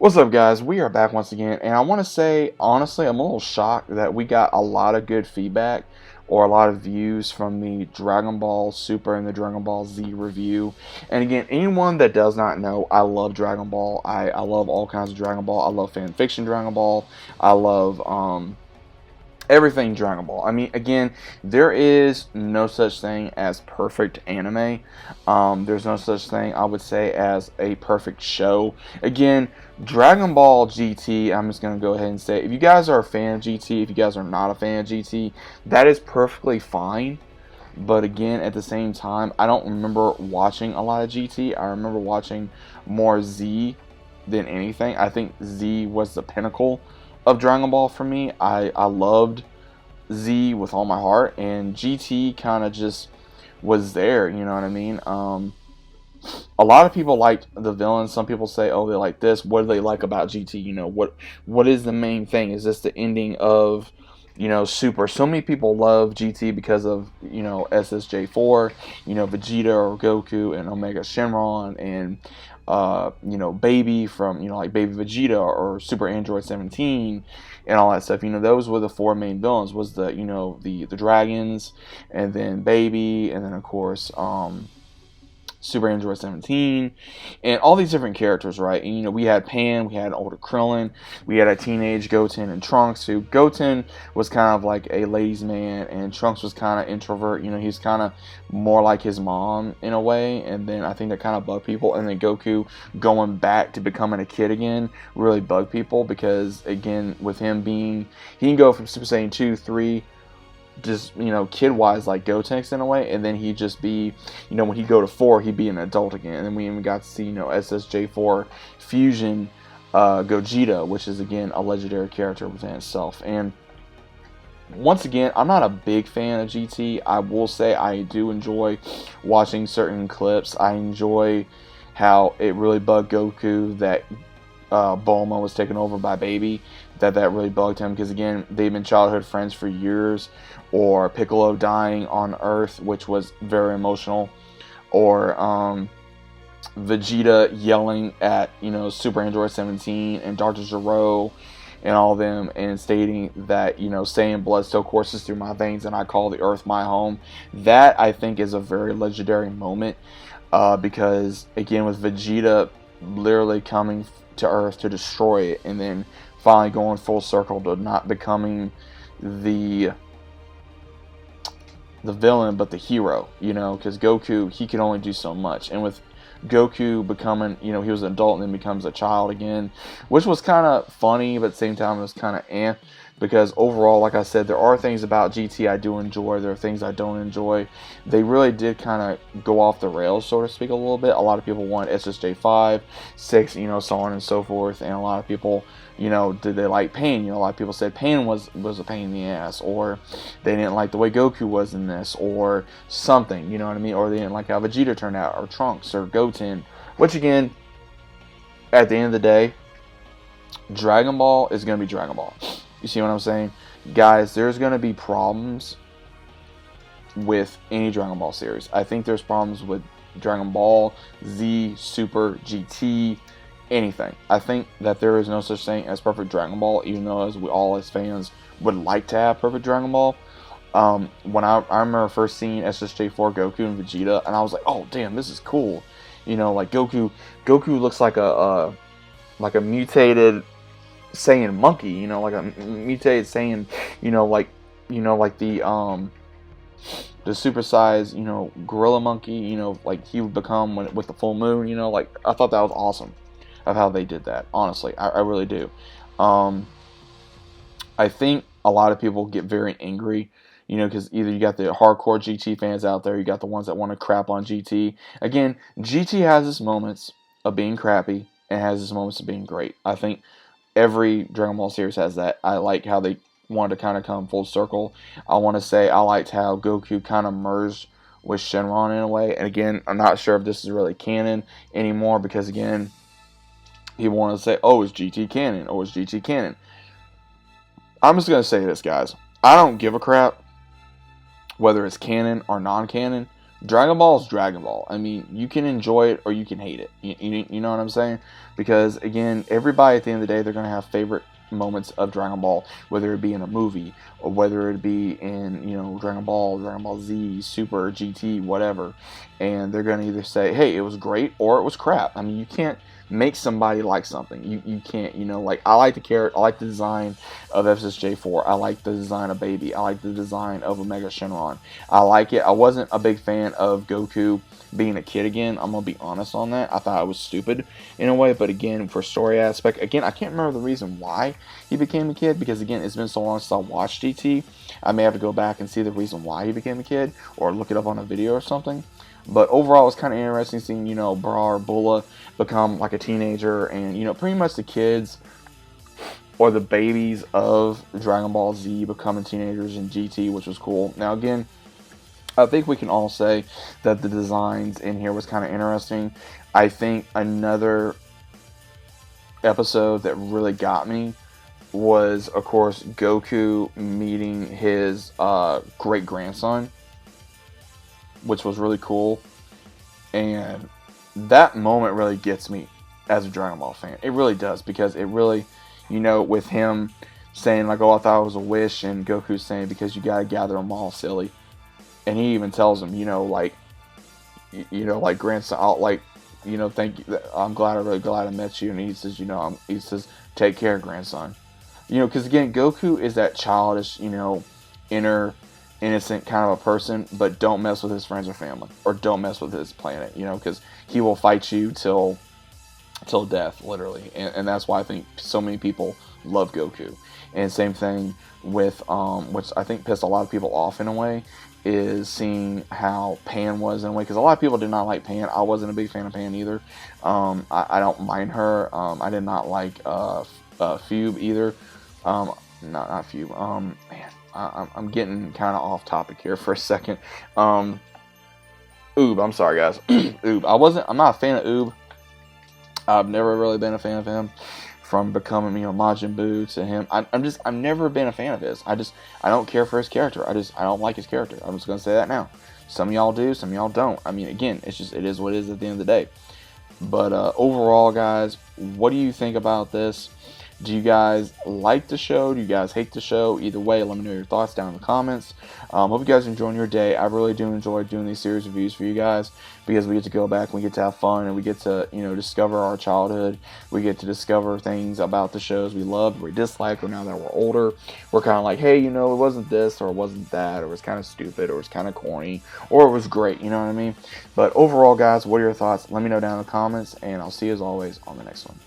What's up, guys? We are back once again, and I want to say, honestly, I'm a little shocked that we got a lot of good feedback or a lot of views from the Dragon Ball Super and the Dragon Ball Z review. And again, anyone that does not know, I love Dragon Ball. I love all kinds of Dragon Ball. I love fan fiction Dragon Ball. I love everything Dragon Ball. I mean, again, there is no such thing as perfect anime. There's no such thing, I would say, as a perfect show. Again, Dragon Ball GT, I'm just going to go ahead and say, if you guys are a fan of GT, if you guys are not a fan of GT, that is perfectly fine. But again, at the same time, I don't remember watching a lot of GT. I remember watching more Z than anything. I think Z was the pinnacle of Dragon Ball for me. I loved Z with all my heart, and GT kind of just was there, you know what I mean? A lot of people liked the villains. Some people say, oh, they like this. What do they like about GT? You know, what is the main thing? Is this the ending of, Super? So many people love GT because of, SSJ4, Vegeta or Goku and Omega Shenron and, Baby from, like Baby Vegeta or Super Android 17 and all that stuff. Those were the four main villains, was the dragons, and then Baby, and then of course, Super Android 17, and all these different characters, right? And, we had Pan, we had older Krillin, we had a teenage Goten and Trunks, who Goten was kind of like a ladies' man, and Trunks was kind of introvert. He's kind of more like his mom in a way, and then I think that kind of bugged people, and then Goku going back to becoming a kid again really bugged people, because, again, with him being, he can go from Super Saiyan 2, 3, just, kid-wise like Gotenks in a way, and then he'd just be, when he'd go to 4, he'd be an adult again. And then we even got to see, SSJ4 Fusion Gogeta, which is, again, a legendary character within itself. And once again, I'm not a big fan of GT. I will say I do enjoy watching certain clips. I enjoy how it really bugged Goku that Bulma was taken over by Baby. That really bugged him, because, again, they've been childhood friends for years. Or Piccolo dying on Earth, which was very emotional. Or Vegeta yelling at, Super Android 17 and Dr. Gero and all of them, and stating that, saying blood still courses through my veins and I call the Earth my home. That, I think, is a very legendary moment, because, again, with Vegeta literally coming to Earth to destroy it, and then finally going full circle to not becoming the villain but the hero, because Goku, he can only do so much. And with Goku becoming, he was an adult and then becomes a child again, which was kind of funny, but at the same time it was kind of because overall, like I said, there are things about GT I do enjoy, there are things I don't enjoy. They really did kind of go off the rails, so to speak, a little bit. A lot of people want SSJ5, 6, so on and so forth, and a lot of people, did they like Pain? A lot of people said Pain was a pain in the ass, or they didn't like the way Goku was in this, or something, you know what I mean? Or they didn't like how Vegeta turned out, or Trunks, or Goten. Which, again, at the end of the day, Dragon Ball is going to be Dragon Ball. You see what I'm saying? Guys, there's going to be problems with any Dragon Ball series. I think there's problems with Dragon Ball, Z, Super, GT, anything. I think that there is no such thing as perfect Dragon Ball, even though as we all as fans would like to have perfect Dragon Ball. When I remember first seeing SSJ4 Goku and Vegeta, and I was like, oh damn, this is cool. Like Goku looks like a mutated Saiyan monkey, like a mutated Saiyan, like the supersized, gorilla monkey, like he would become with the full moon, like I thought that was awesome of how they did that. Honestly, I really do. I think a lot of people get very angry, because either you got the hardcore GT fans out there, you got the ones that want to crap on GT. Again, GT has its moments of being crappy and has its moments of being great. I think every Dragon Ball series has that. I like how they wanted to kind of come full circle. I want to say I liked how Goku kind of merged with Shenron in a way. And again, I'm not sure if this is really canon anymore, because, again, people want to say, oh, is GT canon? Oh, is GT canon? I'm just going to say this, guys. I don't give a crap whether it's canon or non-canon. Dragon Ball is Dragon Ball. I mean, you can enjoy it or you can hate it. You know what I'm saying? Because again, everybody at the end of the day, they're gonna have favorite moments of Dragon Ball, whether it be in a movie or whether it be in Dragon Ball, Dragon Ball Z, Super, GT, whatever. And they're gonna either say, "Hey, it was great," or "It was crap." I mean, you can't make somebody like something. You can't. Like I like the character, I like the design of FSJ4. I like the design of Baby. I like the design of Omega Shenron. I like it. I wasn't a big fan of Goku being a kid again. I'm gonna be honest on that. I thought it was stupid in a way, but again, for story aspect, again, I can't remember the reason why he became a kid because again, it's been so long since I watched GT. I may have to go back and see the reason why he became a kid or look it up on a video or something. But overall, it's kind of interesting seeing Bra or Bulla become like a teenager, and pretty much the kids or the babies of Dragon Ball Z becoming teenagers in GT, which was cool. Now again, I think we can all say that the designs in here was kind of interesting. I think another episode that really got me was, of course, Goku meeting his great grandson, which was really cool. And that moment really gets me as a Dragon Ball fan. It really does, because it really, with him saying like, "Oh, I thought it was a wish," and Goku saying, "Because you gotta gather them all, silly." And he even tells him, like grandson, thank you. I'm really glad I met you. And he says, he says, "Take care, grandson." Because again, Goku is that childish, inner innocent kind of a person, but don't mess with his friends or family, or don't mess with his planet, because he will fight you till death, literally. And that's why I think so many people love Goku. And same thing with which I think pissed a lot of people off in a way, is seeing how Pan was in a way, because a lot of people did not like Pan. I wasn't a big fan of Pan either. I don't mind her. I did not like Fube either. Not Fube. Man, I'm getting kind of off topic here for a second. Oob, I'm sorry guys. Oob. I'm not a fan of Oob. I've never really been a fan of him. From becoming, Majin Buu to him, I've never been a fan of his. I don't care for his character. I don't like his character. I'm just gonna say that now. Some of y'all do, some of y'all don't. I mean, again, it is what it is at the end of the day. But overall, guys, what do you think about this? Do you guys like the show? Do you guys hate the show? Either way, let me know your thoughts down in the comments. Hope you guys are enjoying your day. I really do enjoy doing these series reviews for you guys, because we get to go back and we get to have fun, and we get to, discover our childhood. We get to discover things about the shows we loved, we disliked, or now that we're older, we're kind of like, hey, it wasn't this, or it wasn't that, or it was kind of stupid, or it was kind of corny, or it was great, you know what I mean? But overall, guys, what are your thoughts? Let me know down in the comments, and I'll see you as always on the next one.